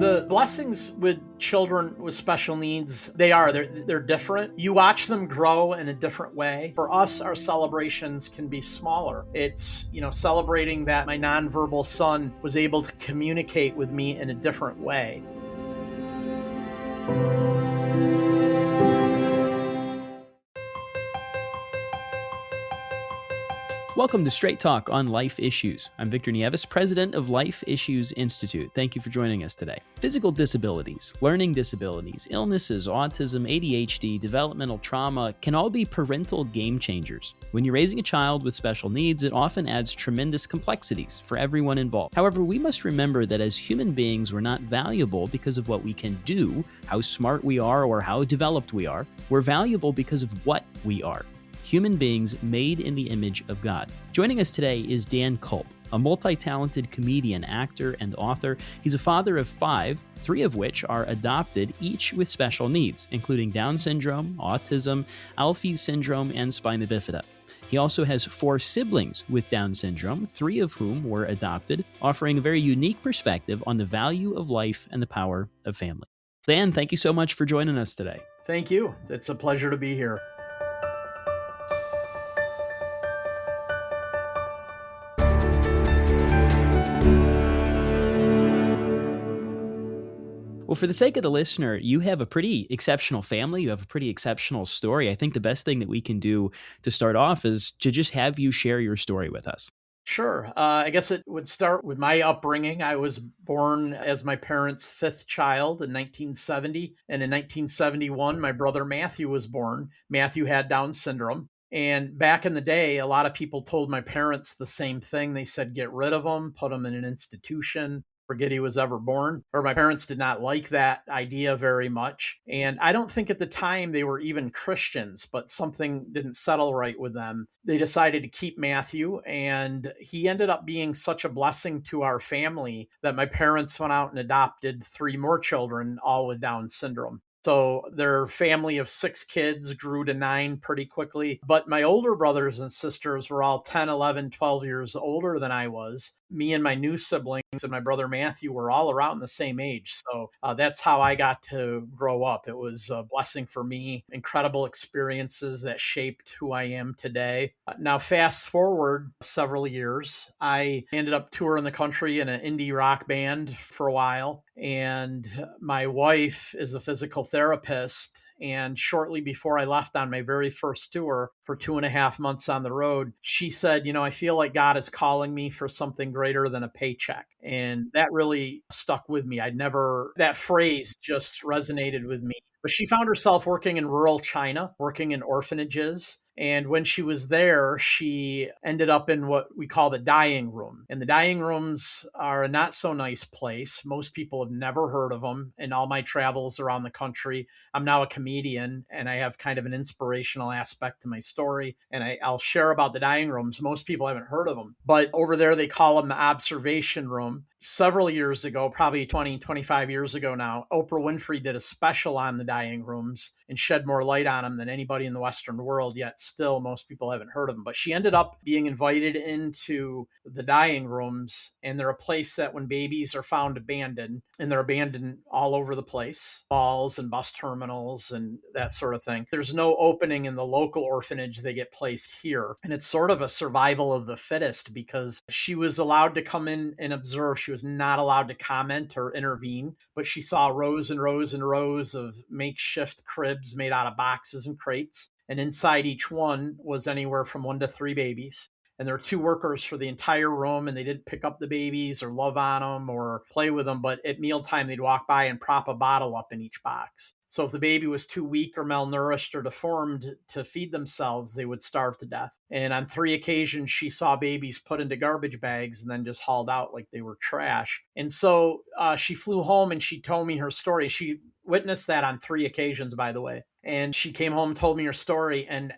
The blessings with children with special needs, they're different. You watch them grow in a different way. For us, our celebrations can be smaller. It's, celebrating that my nonverbal son was able to communicate with me in a different way. Welcome to Straight Talk on Life Issues. I'm Victor Nieves, president of Life Issues Institute. Thank you for joining us today. Physical disabilities, learning disabilities, illnesses, autism, ADHD, developmental trauma can all be parental game changers. When you're raising a child with special needs, it often adds tremendous complexities for everyone involved. However, we must remember that as human beings, we're not valuable because of what we can do, how smart we are, or how developed we are. We're valuable because of what we are. Human beings made in the image of God. Joining us today is Dan Culp, a multi-talented comedian, actor, and author. He's a father of 5, 3 of which are adopted, each with special needs, including Down syndrome, autism, Alfie's syndrome, and spina bifida. He also has 4 siblings with Down syndrome, 3 of whom were adopted, offering a very unique perspective on the value of life and the power of family. Dan, thank you so much for joining us today. Thank you. It's a pleasure to be here. Well, for the sake of the listener, you have a pretty exceptional family. You have a pretty exceptional story. I think the best thing that we can do to start off is to just have you share your story with us. Sure. I guess it would start with my upbringing. I was born as my parents' 5th child in 1970. And in 1971, my brother Matthew was born. Matthew had Down syndrome. And back in the day, a lot of people told my parents the same thing. They said, get rid of him, put him in an institution, forget he was ever born. Or my parents did not like that idea very much. And I don't think at the time they were even Christians, but something didn't settle right with them. They decided to keep Matthew, and he ended up being such a blessing to our family that my parents went out and adopted 3 more children, all with Down syndrome. So their family of 6 kids grew to 9 pretty quickly. But my older brothers and sisters were all 10, 11, 12 years older than I was. Me and my new siblings and my brother Matthew were all around the same age. So that's how I got to grow up. It was a blessing for me. Incredible experiences that shaped who I am today. Now, fast forward several years, I ended up touring the country in an indie rock band for a while. And my wife is a physical therapist. And shortly before I left on my very first tour for 2.5 months on the road, she said, I feel like God is calling me for something greater than a paycheck. And that really stuck with me. That phrase just resonated with me. But she found herself working in rural China, working in orphanages. And when she was there, she ended up in what we call the dying room. And the dying rooms are a not so nice place. Most people have never heard of them. In all my travels around the country, I'm now a comedian and I have kind of an inspirational aspect to my story. And I'll share about the dying rooms. Most people haven't heard of them. But over there, they call them the observation room. Several years ago, probably 20, 25 years ago now, Oprah Winfrey did a special on the dying rooms and shed more light on them than anybody in the Western world, yet still most people haven't heard of them. But she ended up being invited into the dying rooms, and they're a place that when babies are found abandoned, and they're abandoned all over the place, malls and bus terminals and that sort of thing. There's no opening in the local orphanage. They get placed here. And it's sort of a survival of the fittest because she was allowed to come in and observe. She was not allowed to comment or intervene, but she saw rows and rows and rows of makeshift cribs made out of boxes and crates. And inside each one was anywhere from 1 to 3 babies. And there were 2 workers for the entire room, and they didn't pick up the babies or love on them or play with them. But at mealtime, they'd walk by and prop a bottle up in each box. So if the baby was too weak or malnourished or deformed to feed themselves, they would starve to death. And on 3 occasions, she saw babies put into garbage bags and then just hauled out like they were trash. And so she flew home and she told me her story. She witnessed that on 3 occasions, by the way. And she came home and told me her story, and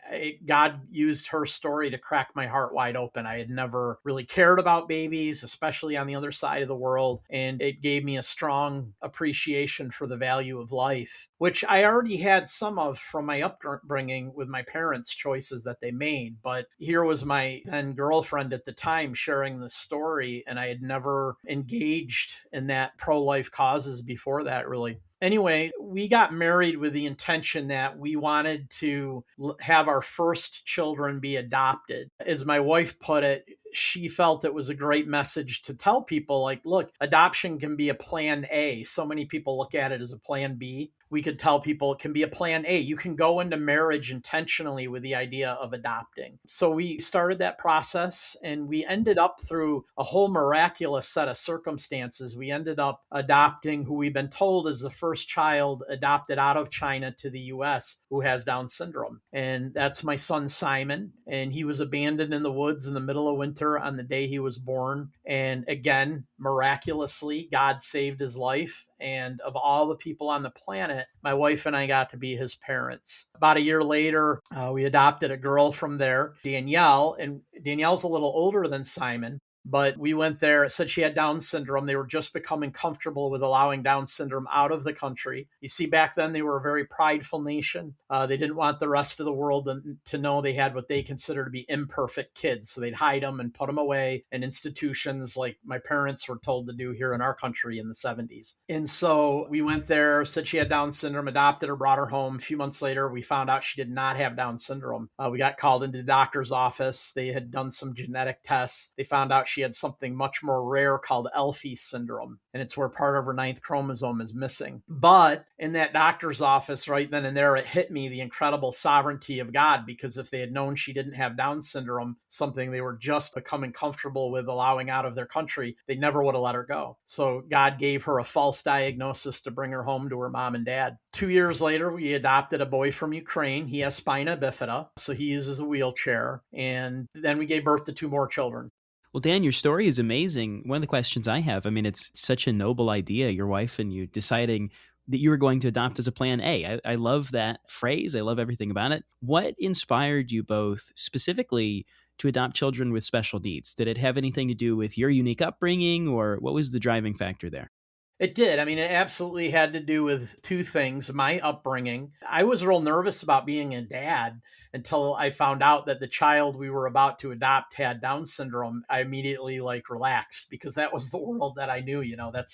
God used her story to crack my heart wide open. I had never really cared about babies, especially on the other side of the world, and it gave me a strong appreciation for the value of life, which I already had some of from my upbringing with my parents' choices that they made. But here was my then girlfriend at the time sharing the story, and I had never engaged in that pro-life causes before that, really. Anyway, we got married with the intention that we wanted to have our first children be adopted. As my wife put it, she felt it was a great message to tell people, like, look, adoption can be a plan A. So many people look at it as a plan B. We could tell people it can be a plan A. You can go into marriage intentionally with the idea of adopting. So we started that process, and we ended up through a whole miraculous set of circumstances. We ended up adopting who we've been told is the first child adopted out of China to the US who has Down syndrome. And that's my son Simon. And he was abandoned in the woods in the middle of winter on the day he was born. And again, miraculously, God saved his life. And of all the people on the planet, my wife and I got to be his parents. About a year later, we adopted a girl from there, Danielle, and Danielle's a little older than Simon. But we went there. It said she had Down syndrome. They were just becoming comfortable with allowing Down syndrome out of the country. You see, back then they were a very prideful nation. They didn't want the rest of the world to know they had what they consider to be imperfect kids. So they'd hide them and put them away in institutions like my parents were told to do here in our country in the 70s. And so we went there, said she had Down syndrome, adopted her, brought her home. A few months later, we found out she did not have Down syndrome. We got called into the doctor's office. They had done some genetic tests. They found out she had something much more rare called Elfie syndrome, and it's where part of her 9th chromosome is missing. But in that doctor's office, right then and there, it hit me the incredible sovereignty of God, because if they had known she didn't have Down syndrome, something they were just becoming comfortable with allowing out of their country, they never would have let her go. So God gave her a false diagnosis to bring her home to her mom and dad. 2 years later, we adopted a boy from Ukraine. He has spina bifida, so he uses a wheelchair. And then we gave birth to 2 more children. Well, Dan, your story is amazing. One of the questions I have, I mean, it's such a noble idea, your wife and you deciding that you were going to adopt as a plan A. I love that phrase. I love everything about it. What inspired you both specifically to adopt children with special needs? Did it have anything to do with your unique upbringing, or what was the driving factor there? It did. I mean, it absolutely had to do with 2 things. My upbringing. I was real nervous about being a dad until I found out that the child we were about to adopt had Down syndrome. I immediately relaxed, because that was the world that I knew.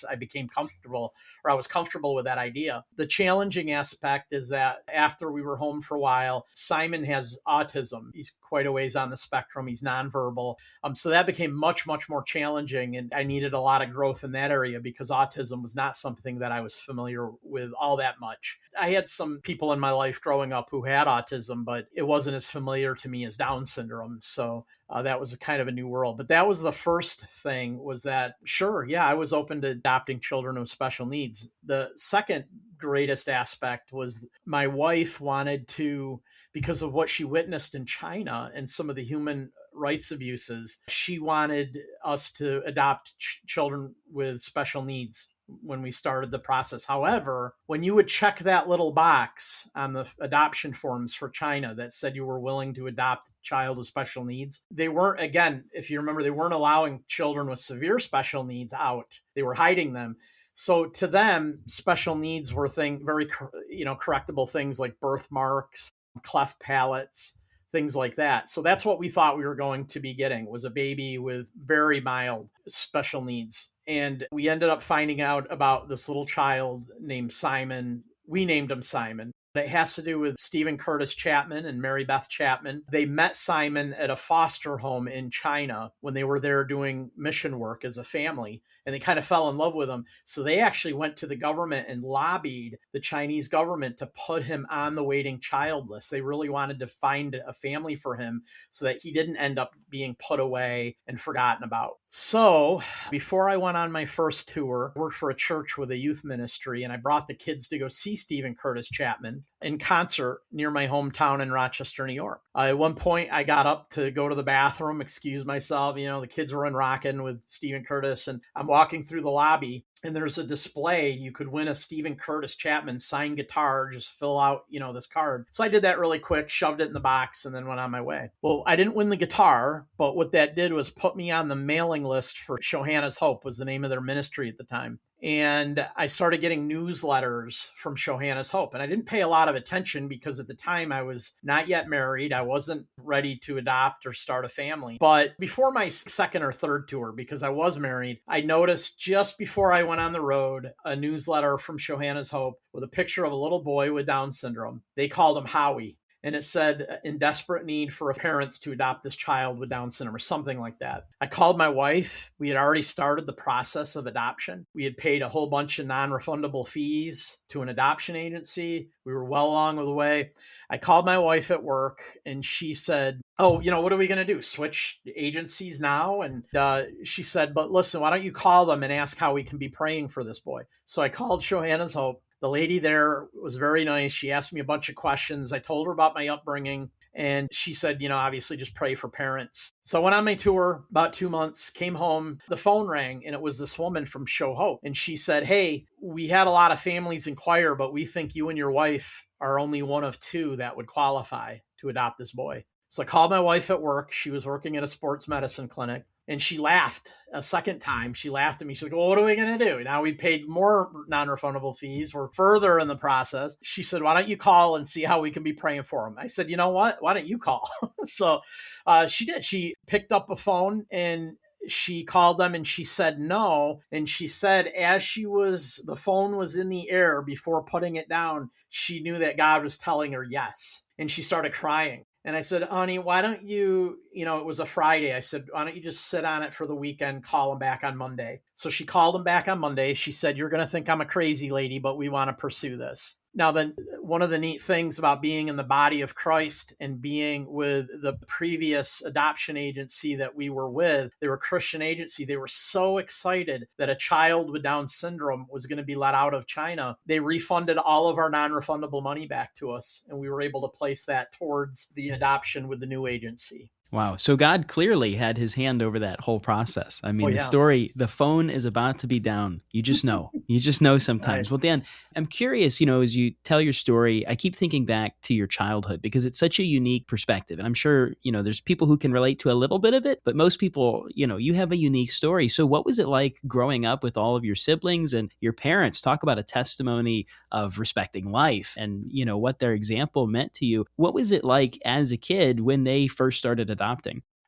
I became comfortable, or I was comfortable with that idea. The challenging aspect is that after we were home for a while, Simon has autism. He's quite a ways on the spectrum. He's nonverbal. So that became much, much more challenging. And I needed a lot of growth in that area, because autism was not something that I was familiar with all that much. I had some people in my life growing up who had autism, but it wasn't as familiar to me as Down syndrome. So that was a kind of a new world. But that was the first thing, was that, sure, yeah, I was open to adopting children with special needs. The second greatest aspect was my wife wanted to, because of what she witnessed in China and some of the human rights abuses, she wanted us to adopt children with special needs when we started the process. However, when you would check that little box on the adoption forms for China that said you were willing to adopt a child with special needs, they weren't, again, if you remember, they weren't allowing children with severe special needs out. They were hiding them. So to them, special needs were very correctable things like birthmarks, cleft palates, things like that. So that's what we thought we were going to be getting, was a baby with very mild special needs. And we ended up finding out about this little child named Simon. We named him Simon. It has to do with Stephen Curtis Chapman and Mary Beth Chapman. They met Simon at a foster home in China when they were there doing mission work as a family, and they kind of fell in love with him. So they actually went to the government and lobbied the Chinese government to put him on the waiting child list. They really wanted to find a family for him so that he didn't end up being put away and forgotten about. So before I went on my first tour, I worked for a church with a youth ministry, and I brought the kids to go see Stephen Curtis Chapman. live in concert near my hometown in Rochester, New York. At one point, I got up to go to the bathroom, excuse myself. The kids were in rocking with Stephen Curtis, and I'm walking through the lobby, and there's a display. You could win a Stephen Curtis Chapman signed guitar, just fill out, this card. So I did that really quick, shoved it in the box, and then went on my way. Well, I didn't win the guitar, but what that did was put me on the mailing list for Shohana's Hope, was the name of their ministry at the time. And I started getting newsletters from Shohana's Hope. And I didn't pay a lot of attention because at the time I was not yet married. I wasn't ready to adopt or start a family. But before my second or third tour, because I was married, I noticed just before I went on the road a newsletter from Shohana's Hope with a picture of a little boy with Down syndrome. They called him Howie. And it said, in desperate need for parents to adopt this child with Down syndrome, or something like that. I called my wife. We had already started the process of adoption. We had paid a whole bunch of non-refundable fees to an adoption agency. We were well along the way. I called my wife at work, and she said, oh, what are we going to do? Switch agencies now? And she said, but listen, why don't you call them and ask how we can be praying for this boy? So I called Shohana's Hope. The lady there was very nice. She asked me a bunch of questions. I told her about my upbringing, and she said, obviously just pray for parents. So I went on my tour about 2 months, came home, the phone rang, and it was this woman from Show Hope. And she said, hey, we had a lot of families inquire, but we think you and your wife are only one of two that would qualify to adopt this boy. So I called my wife at work. She was working at a sports medicine clinic. And she laughed a second time. She laughed at me. She's like, well, what are we going to do? Now we paid more non-refundable fees. We're further in the process. She said, why don't you call and see how we can be praying for him? I said, you know what? Why don't you call? So she did. She picked up a phone and she called them and she said no. And she said, as the phone was in the air before putting it down, she knew that God was telling her yes. And she started crying. And I said, honey, why don't you, it was a Friday. I said, why don't you just sit on it for the weekend, call him back on Monday. So she called him back on Monday. She said, you're going to think I'm a crazy lady, but we want to pursue this. Now, then, one of the neat things about being in the body of Christ and being with the previous adoption agency that we were with, they were a Christian agency. They were so excited that a child with Down syndrome was going to be let out of China. They refunded all of our non-refundable money back to us, and we were able to place that towards the adoption with the new agency. Wow. So God clearly had his hand over that whole process. I mean, The story, the phone is about to be down. You just know. You just know sometimes. Right. Well, Dan, I'm curious, as you tell your story, I keep thinking back to your childhood because it's such a unique perspective. And I'm sure, there's people who can relate to a little bit of it, but most people, you have a unique story. So what was it like growing up with all of your siblings and your parents? Talk about a testimony of respecting life and, what their example meant to you. What was it like as a kid when they first started adopting?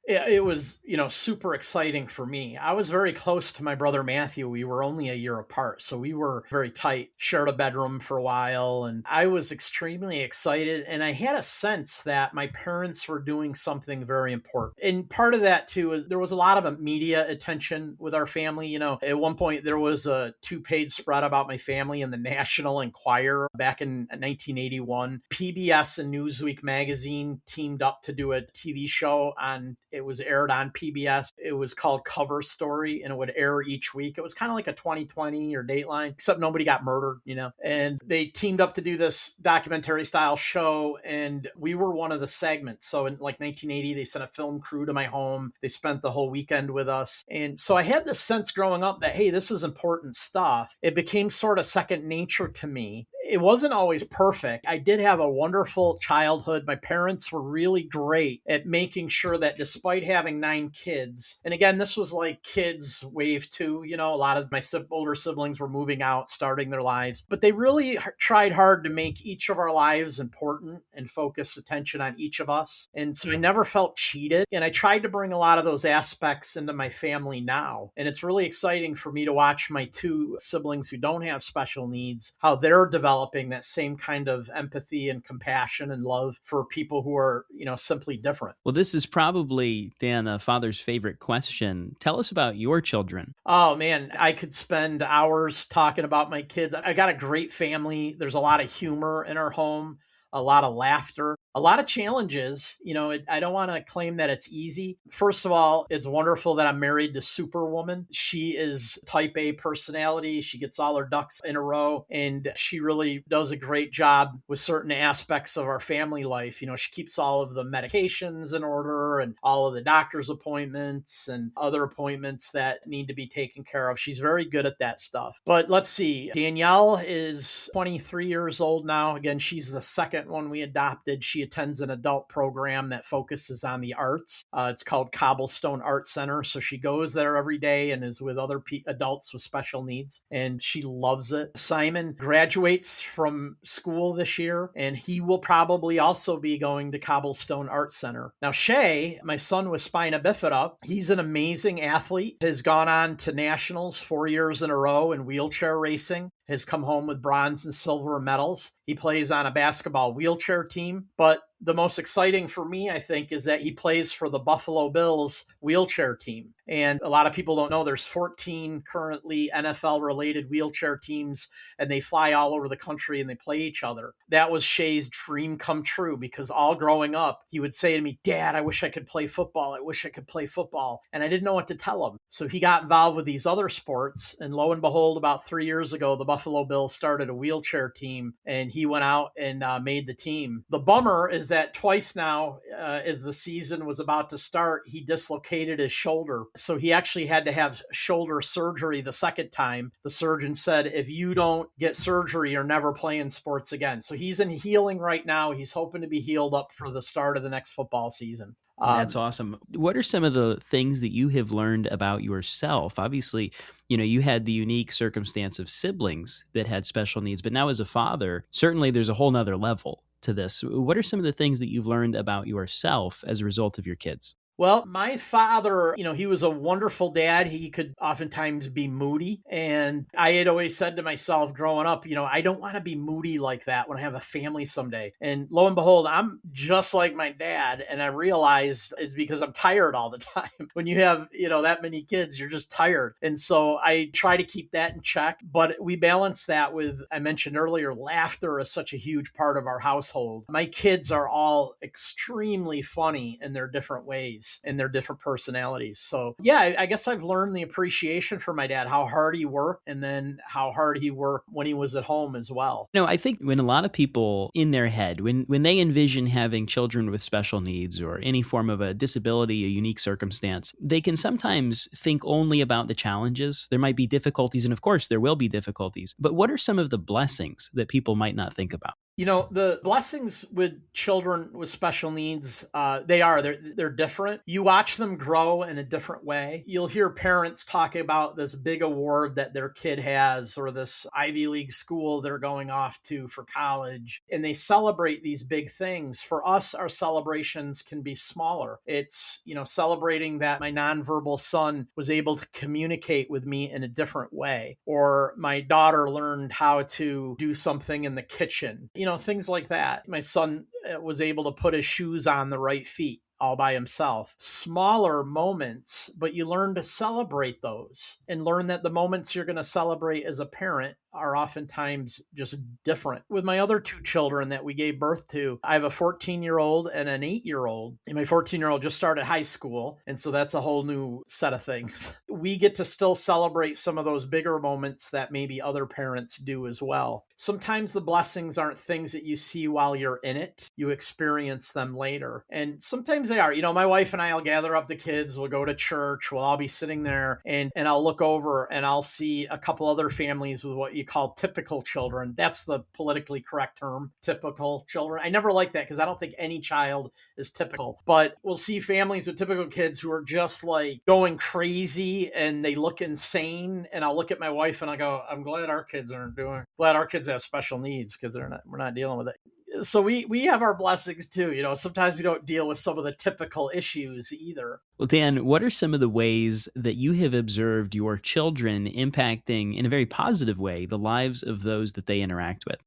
It was, super exciting for me. I was very close to my brother Matthew. We were only a year apart, so we were very tight, shared a bedroom for a while, and I was extremely excited. And I had a sense that my parents were doing something very important. And part of that, too, is there was a lot of media attention with our family. At one point, there was a 2-page spread about my family in the National Enquirer back in 1981. PBS and Newsweek magazine teamed up to do a TV show on it was aired on PBS. It was called Cover Story, and it would air each week. It was kind of like a 2020 or Dateline, except nobody got murdered, And they teamed up to do this documentary style show, and we were one of the segments. So in like 1980, they sent a film crew to my home. They spent the whole weekend with us. And so I had this sense growing up that, hey, this is important stuff. It became sort of second nature to me. It wasn't always perfect. I did have a wonderful childhood. My parents were really great at making sure that despite having 9 kids, and again, this was like kids wave 2, a lot of my older siblings were moving out, starting their lives, but they really tried hard to make each of our lives important and focus attention on each of us. And so I never felt cheated. And I tried to bring a lot of those aspects into my family now. And it's really exciting for me to watch my 2 siblings who don't have special needs, how they're developing that same kind of empathy and compassion and love for people who are, simply different. Well, this is probably, Dan, a father's favorite question. Tell us about your children. Oh, man, I could spend hours talking about my kids. I got a great family. There's a lot of humor in our home, a lot of laughter. A lot of challenges. I don't want to claim that it's easy. First of all, it's wonderful that I'm married to Superwoman. She is type A personality. She gets all her ducks in a row, and she really does a great job with certain aspects of our family life. She keeps all of the medications in order and all of the doctor's appointments and other appointments that need to be taken care of. She's very good at that stuff. But let's see. Danielle is 23 years old now. Again, she's the second one we adopted. She attends an adult program that focuses on the arts. It's called Cobblestone Art Center. So she goes there every day and is with other adults with special needs, and she loves it. Simon graduates from school this year, and he will probably also be going to Cobblestone Art Center. Now, Shay, my son with spina bifida, he's an amazing athlete, has gone on to nationals 4 years in a row in wheelchair racing, has come home with bronze and silver medals. He plays on a basketball wheelchair team, but the most exciting for me, I think, is that he plays for the Buffalo Bills wheelchair team. And a lot of people don't know there's 14 currently NFL-related wheelchair teams, and they fly all over the country and they play each other. That was Shay's dream come true, because all growing up, he would say to me, "Dad, I wish I could play football. I wish I could play football." And I didn't know what to tell him. So he got involved with these other sports. And lo and behold, about 3 years ago, the Buffalo Bills started a wheelchair team, and he went out and made the team. The bummer is that twice now, as the season was about to start, he dislocated his shoulder. So he actually had to have shoulder surgery the second time. The surgeon said, "If you don't get surgery, you're never playing sports again." So he's in healing right now. He's hoping to be healed up for the start of the next football season. That's awesome. What are some of the things that you have learned about yourself? Obviously, you had the unique circumstance of siblings that had special needs, but now as a father, certainly there's a whole nother level to this. What are some of the things that you've learned about yourself as a result of your kids? Well, my father, he was a wonderful dad. He could oftentimes be moody. And I had always said to myself growing up, I don't want to be moody like that when I have a family someday. And lo and behold, I'm just like my dad. And I realized it's because I'm tired all the time. When you have, that many kids, you're just tired. And so I try to keep that in check. But we balance that with, I mentioned earlier, laughter is such a huge part of our household. My kids are all extremely funny in their different ways and their different personalities. So yeah, I guess I've learned the appreciation for my dad, how hard he worked, and then how hard he worked when he was at home as well. I think when a lot of people in their head, when they envision having children with special needs or any form of a disability, a unique circumstance, they can sometimes think only about the challenges. There might be difficulties, and of course there will be difficulties, but what are some of the blessings that people might not think about? The blessings with children with special needs, they're different. You watch them grow in a different way. You'll hear parents talk about this big award that their kid has, or this Ivy League school they're going off to for college, and they celebrate these big things. For us, our celebrations can be smaller. It's, celebrating that my nonverbal son was able to communicate with me in a different way, or my daughter learned how to do something in the kitchen. Things like that. My son was able to put his shoes on the right feet all by himself. Smaller moments, but you learn to celebrate those and learn that the moments you're going to celebrate as a parent are oftentimes just different. With my other two children that we gave birth to, I have a 14-year-old and an 8-year-old, and my 14-year-old just started high school, and so that's a whole new set of things. We get to still celebrate some of those bigger moments that maybe other parents do as well. Sometimes the blessings aren't things that you see while you're in it. You experience them later. And sometimes they are. My wife and I will gather up the kids, we'll go to church, we'll all be sitting there, and I'll look over and I'll see a couple other families with what you call typical children. That's the politically correct term, typical children. I never like that because I don't think any child is typical. But we'll see families with typical kids who are just like going crazy and they look insane. And I'll look at my wife and I go, I'm glad our kids have special needs, because we're not dealing with it. So we have our blessings too. Sometimes we don't deal with some of the typical issues either. Well, Dan, what are some of the ways that you have observed your children impacting in a very positive way the lives of those that they interact with?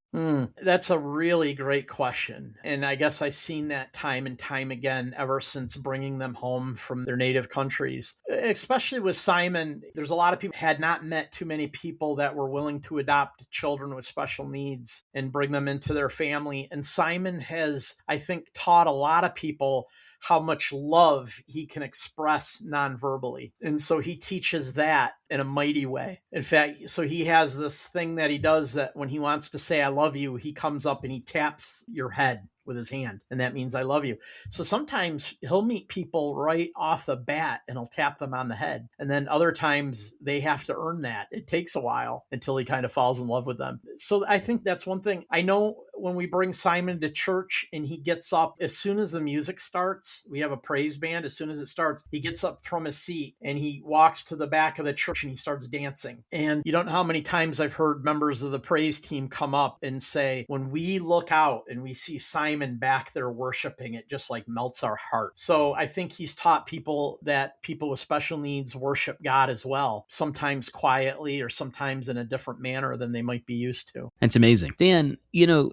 That's a really great question. And I guess I've seen that time and time again ever since bringing them home from their native countries. Especially with Simon, there's a lot of people had not met too many people that were willing to adopt children with special needs and bring them into their family. And Simon has, I think, taught a lot of people how much love he can express non-verbally. And so he teaches that in a mighty way. In fact, so he has this thing that he does that when he wants to say, I love you, he comes up and he taps your head with his hand. And that means I love you. So sometimes he'll meet people right off the bat and he'll tap them on the head. And then other times they have to earn that. It takes a while until he kind of falls in love with them. So I think that's one thing. I know when we bring Simon to church and he gets up, as soon as the music starts, we have a praise band. As soon as it starts, he gets up from his seat and he walks to the back of the church and he starts dancing. And you don't know how many times I've heard members of the praise team come up and say, when we look out and we see Simon back there worshiping, it just like melts our heart. So I think he's taught people that people with special needs worship God as well, sometimes quietly or sometimes in a different manner than they might be used to. That's amazing. Dan,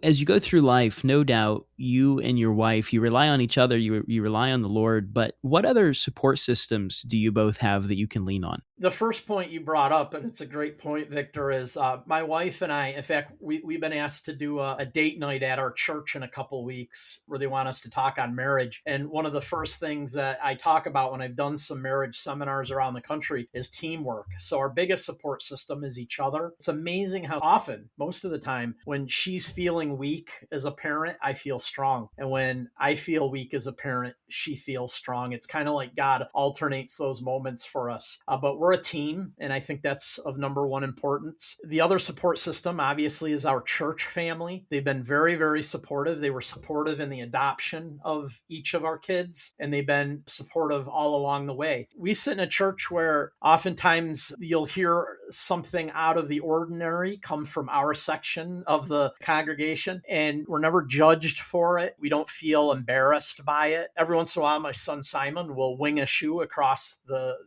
as you go through life, no doubt you and your wife, you rely on each other, you rely on the Lord, but what other support systems do you both have that you can lean on? The first point you brought up, and it's a great point, Victor, is my wife and I, in fact, we've been asked to do a date night at our church in a couple weeks where they want us to talk on marriage. And one of the first things that I talk about when I've done some marriage seminars around the country is teamwork. So our biggest support system is each other. It's amazing how often, most of the time, when she's feeling weak as a parent, I feel strong. And when I feel weak as a parent, she feels strong. It's kind of like God alternates those moments for us. But we're a team, and I think that's of number one importance. The other support system, obviously, is our church family. They've been very, very supportive. They were supportive in the adoption of each of our kids, and they've been supportive all along the way. We sit in a church where oftentimes you'll hear something out of the ordinary come from our section of the congregation, and we're never judged for it. We don't feel embarrassed by it. Every once in a while, my son Simon will wing a shoe across the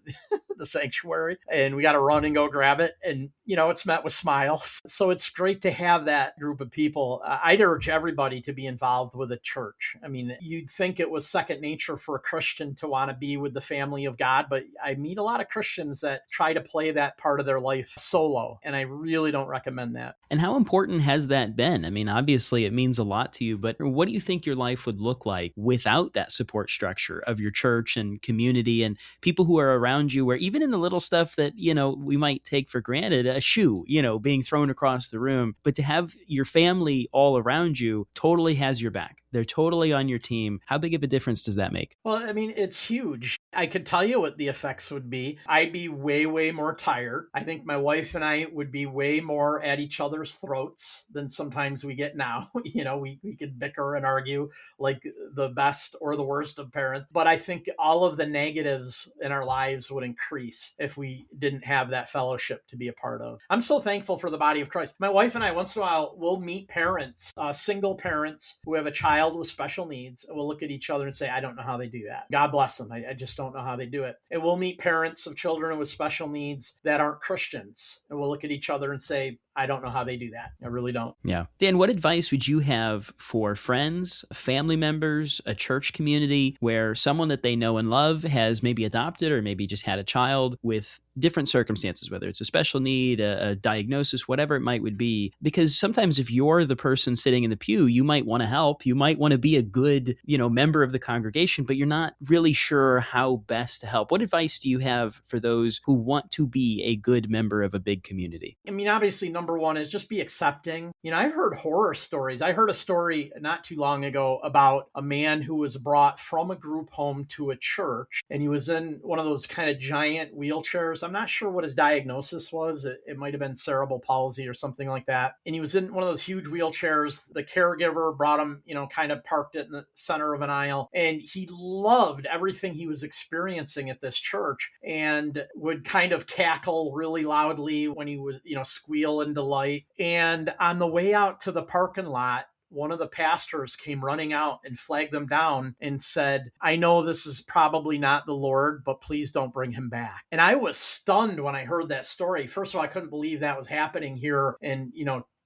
the sanctuary, and we got to run and go grab it. And, it's met with smiles. So it's great to have that group of people. I'd urge everybody to be involved with a church. I mean, you'd think it was second nature for a Christian to want to be with the family of God, but I meet a lot of Christians that try to play that part of their life solo, and I really don't recommend that. And how important has that been? I mean, obviously it means a lot to you, but what do you think your life would look like without that support structure of your church and community and people who are around you, where even in the little stuff that, we might take for granted, a shoe, being thrown across the room, but to have your family all around you totally has your back. They're totally on your team. How big of a difference does that make? Well, I mean, it's huge. I could tell you what the effects would be. I'd be way, way more tired. I think my wife and I would be way more at each other's throats than sometimes we get now. We could bicker and argue like the best or the worst of parents. But I think all of the negatives in our lives would increase if we didn't have that fellowship to be a part of. I'm so thankful for the body of Christ. My wife and I, once in a while, will meet parents, single parents who have a child with special needs, and we'll look at each other and say, I don't know how they do that. God bless them. I just don't know how they do it. And we'll meet parents of children with special needs that aren't Christians, and we'll look at each other and say, I don't know how they do that. I really don't. Yeah. Dan, what advice would you have for friends, family members, a church community where someone that they know and love has maybe adopted or maybe just had a child with different circumstances, whether it's a special need, a diagnosis, whatever it might would be? Because sometimes if you're the person sitting in the pew, you might want to help. You might want to be a good, member of the congregation, but you're not really sure how best to help. What advice do you have for those who want to be a good member of a big community? I mean, obviously, number one is just be accepting. I've heard horror stories. I heard a story not too long ago about a man who was brought from a group home to a church, and he was in one of those kind of giant wheelchairs. I'm not sure what his diagnosis was. It might have been cerebral palsy or something like that. And he was in one of those huge wheelchairs. The caregiver brought him, kind of parked it in the center of an aisle. And he loved everything he was experiencing at this church and would kind of cackle really loudly when he was, squeal in delight. And on the way out to the parking lot, one of the pastors came running out and flagged them down and said, I know this is probably not the Lord, but please don't bring him back. And I was stunned when I heard that story. First of all, I couldn't believe that was happening here in,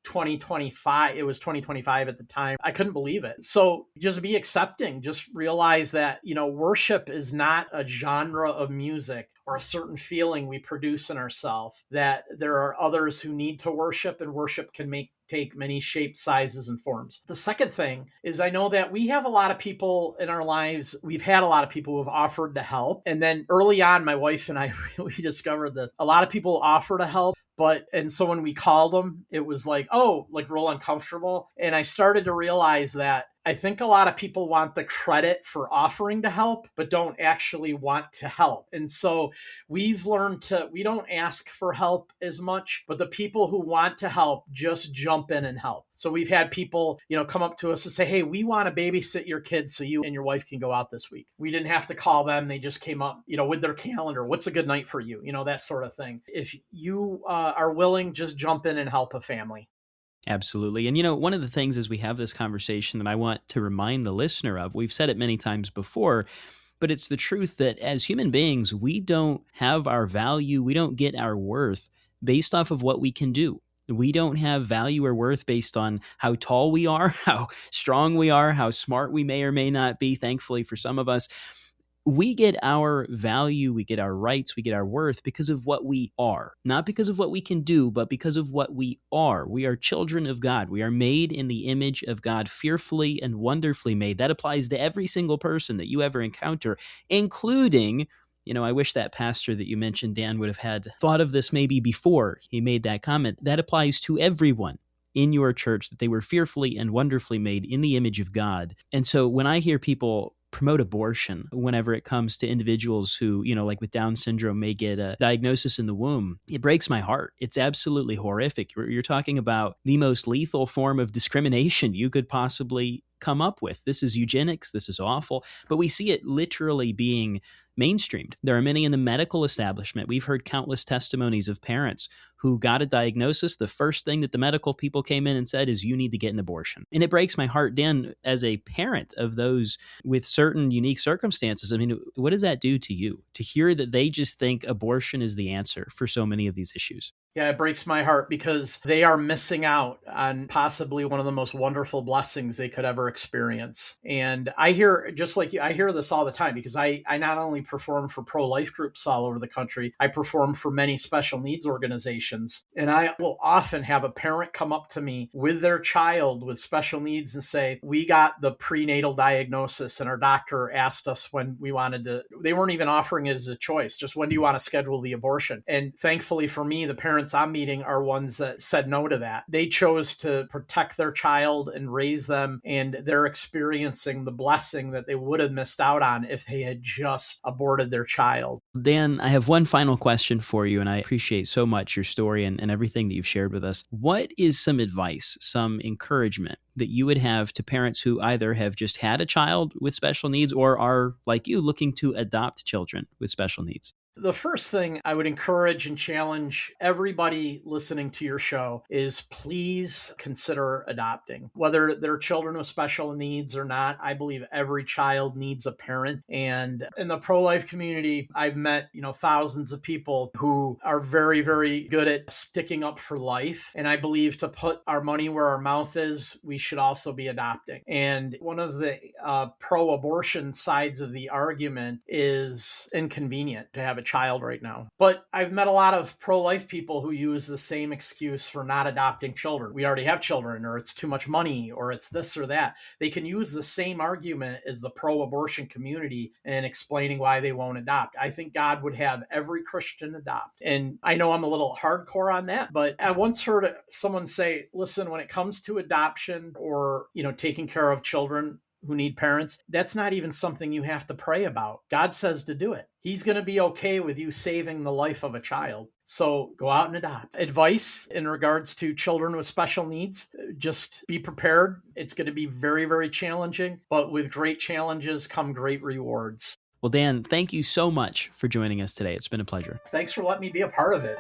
2025. It was 2025 at the time. I couldn't believe it. So just be accepting, just realize that, worship is not a genre of music or a certain feeling we produce in ourselves, that there are others who need to worship, and worship can take many shapes, sizes, and forms. The second thing is, I know that we have a lot of people in our lives. We've had a lot of people who have offered to help. And then early on, my wife and I, we discovered this. A lot of people offer to help. And so when we called them, it was like, real uncomfortable. And I started to realize that I think a lot of people want the credit for offering to help, but don't actually want to help. And so we've learned we don't ask for help as much, but the people who want to help just jump in and help. So we've had people, come up to us and say, hey, we want to babysit your kids so you and your wife can go out this week. We didn't have to call them. They just came up, with their calendar. What's a good night for you? That sort of thing. If you are willing, just jump in and help a family. Absolutely. And one of the things as we have this conversation that I want to remind the listener of, we've said it many times before, but it's the truth that as human beings, we don't have our value, we don't get our worth based off of what we can do. We don't have value or worth based on how tall we are, how strong we are, how smart we may or may not be, thankfully for some of us. We get our value, we get our rights, we get our worth because of what we are. Not because of what we can do, but because of what we are. We are children of God. We are made in the image of God, fearfully and wonderfully made. That applies to every single person that you ever encounter, including, I wish that pastor that you mentioned, Dan, would have had thought of this maybe before he made that comment. That applies to everyone in your church, that they were fearfully and wonderfully made in the image of God. And so when I hear people promote abortion whenever it comes to individuals who, like with Down syndrome, may get a diagnosis in the womb, it breaks my heart. It's absolutely horrific. You're talking about the most lethal form of discrimination you could possibly come up with. This is eugenics. This is awful. But we see it literally being mainstreamed. There are many in the medical establishment. We've heard countless testimonies of parents who got a diagnosis. The first thing that the medical people came in and said is, you need to get an abortion. And it breaks my heart, Dan, as a parent of those with certain unique circumstances. I mean, what does that do to you to hear that they just think abortion is the answer for so many of these issues? Yeah, it breaks my heart because they are missing out on possibly one of the most wonderful blessings they could ever experience. And I hear, just like you, I hear this all the time because I not only perform for pro-life groups all over the country, I perform for many special needs organizations. And I will often have a parent come up to me with their child with special needs and say, we got the prenatal diagnosis and our doctor asked us when we wanted to, they weren't even offering it as a choice, just when do you want to schedule the abortion? And thankfully for me, the parents I'm meeting are ones that said no to that. They chose to protect their child and raise them, and they're experiencing the blessing that they would have missed out on if they had just aborted their child. Dan, I have one final question for you, and I appreciate so much your story and everything that you've shared with us. What is some advice, some encouragement that you would have to parents who either have just had a child with special needs or are, like you, looking to adopt children with special needs? The first thing I would encourage and challenge everybody listening to your show is please consider adopting. Whether they're children with special needs or not, I believe every child needs a parent. And in the pro-life community, I've met, thousands of people who are very, very good at sticking up for life. And I believe to put our money where our mouth is, we should also be adopting. And one of the pro-abortion sides of the argument is inconvenient to have a child right now. But I've met a lot of pro-life people who use the same excuse for not adopting children. We already have children, or it's too much money, or it's this or that. They can use the same argument as the pro-abortion community in explaining why they won't adopt. I think God would have every Christian adopt. And I know I'm a little hardcore on that, but I once heard someone say, listen, when it comes to adoption or, taking care of children who need parents, that's not even something you have to pray about. God says to do it. He's going to be okay with you saving the life of a child. So go out and adopt. Advice in regards to children with special needs, just be prepared. It's going to be very, very challenging, but with great challenges come great rewards. Well, Dan, thank you so much for joining us today. It's been a pleasure. Thanks for letting me be a part of it.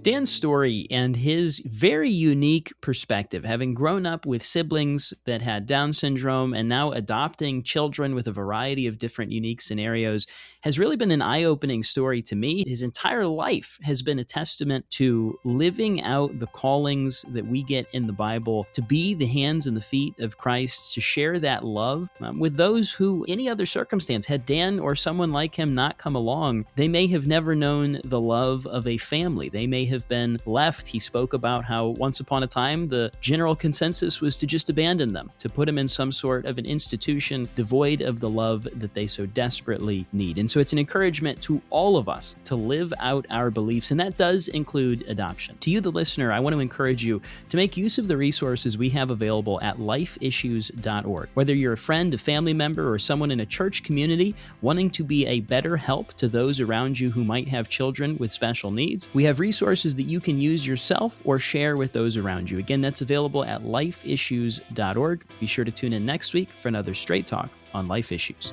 Dan's story and his very unique perspective, having grown up with siblings that had Down syndrome and now adopting children with a variety of different unique scenarios, has really been an eye-opening story to me. His entire life has been a testament to living out the callings that we get in the Bible, to be the hands and the feet of Christ, to share that love with those who, any other circumstance, had Dan or someone like him not come along, they may have never known the love of a family. They may have been left. He spoke about how once upon a time the general consensus was to just abandon them, to put them in some sort of an institution devoid of the love that they so desperately need. And so it's an encouragement to all of us to live out our beliefs, and that does include adoption. To you, the listener, I want to encourage you to make use of the resources we have available at lifeissues.org. Whether you're a friend, a family member, or someone in a church community wanting to be a better help to those around you who might have children with special needs, we have resources that you can use yourself or share with those around you. Again, that's available at lifeissues.org. Be sure to tune in next week for another Straight Talk on Life Issues.